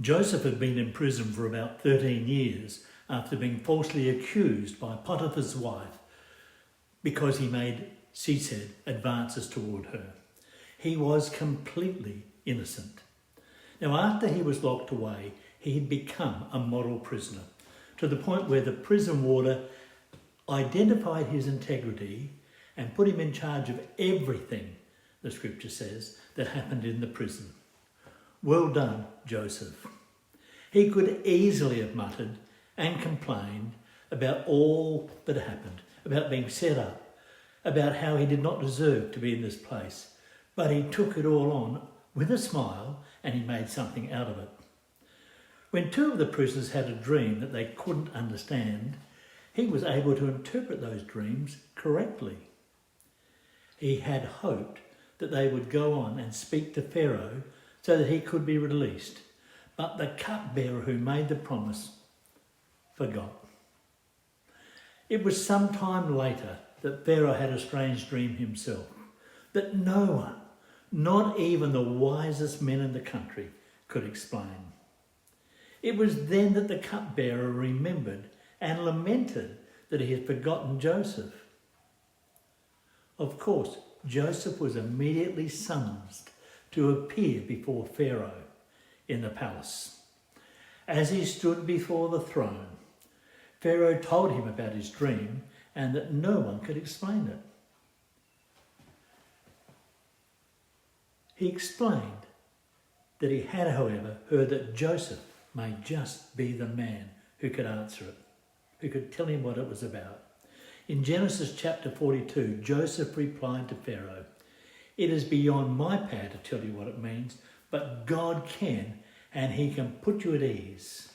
Joseph had been in prison for about 13 years after being falsely accused by Potiphar's wife because he made, she said, advances toward her. He was completely innocent. Now, after he was locked away, he had become a model prisoner, to the point where the prison warder identified his integrity and put him in charge of everything, the scripture says, that happened in the prison. Well done, Joseph. He could easily have muttered and complained about all that happened, about being set up, about how he did not deserve to be in this place. But he took it all on with a smile and he made something out of it. When two of the prisoners had a dream that they couldn't understand, he was able to interpret those dreams correctly. He had hoped that they would go on and speak to Pharaoh so that he could be released. But the cupbearer who made the promise forgot. It was some time later that Pharaoh had a strange dream himself, that no one, not even the wisest men in the country, could explain. It was then that the cupbearer remembered and lamented that he had forgotten Joseph. Of course, Joseph was immediately summoned to appear before Pharaoh in the palace. As he stood before the throne, Pharaoh told him about his dream and that no one could explain it. He explained that he had, however, heard that Joseph may just be the man who could answer it, who could tell him what it was about. In Genesis chapter 42, Joseph replied to Pharaoh, "It is beyond my power to tell you what it means, but God can, and he can put you at ease."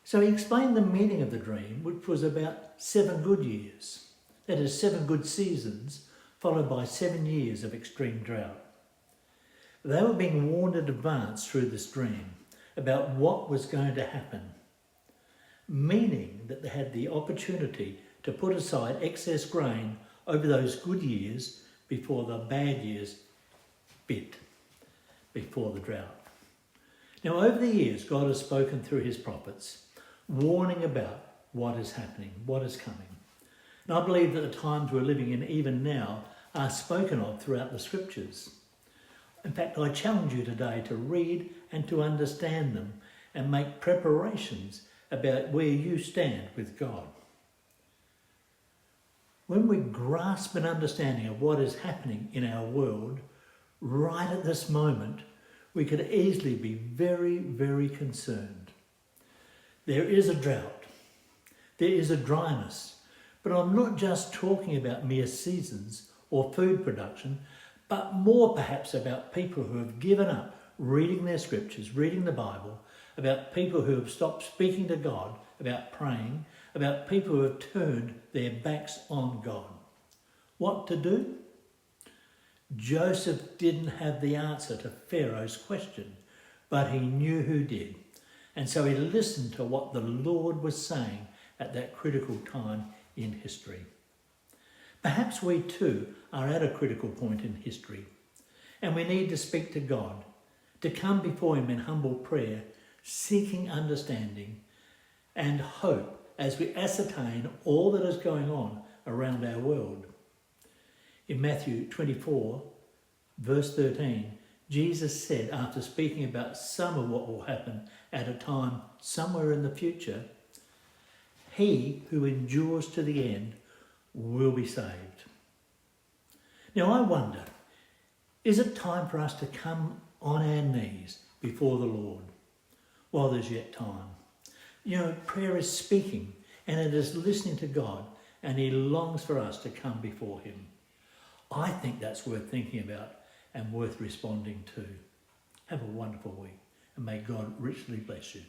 So he explained the meaning of the dream, which was about 7 good years. That is, 7 good seasons, followed by 7 years of extreme drought. They were being warned in advance through this dream about what was going to happen, meaning that they had the opportunity to put aside excess grain over those good years before the bad years bit, before the drought. Now, over the years, God has spoken through his prophets, warning about what is happening, what is coming. And I believe that the times we're living in, even now, are spoken of throughout the scriptures. In fact, I challenge you today to read and to understand them and make preparations about where you stand with God. When we grasp an understanding of what is happening in our world, right at this moment, we could easily be very, very concerned. There is a drought. There is a dryness. But I'm not just talking about mere seasons or food production, but more perhaps about people who have given up reading their scriptures, reading the Bible, about people who have stopped speaking to God, about praying, about people who have turned their backs on God. What to do? Joseph didn't have the answer to Pharaoh's question, but he knew who did. And so he listened to what the Lord was saying at that critical time in history. Perhaps we too are at a critical point in history, and we need to speak to God, to come before him in humble prayer, seeking understanding and hope as we ascertain all that is going on around our world. In Matthew 24, verse 13, Jesus said, after speaking about some of what will happen at a time somewhere in the future, "He who endures to the end will be saved." Now I wonder, is it time for us to come on our knees before the Lord while there's yet time? You know, prayer is speaking and it is listening to God, and he longs for us to come before him. I think that's worth thinking about and worth responding to. Have a wonderful week, and may God richly bless you.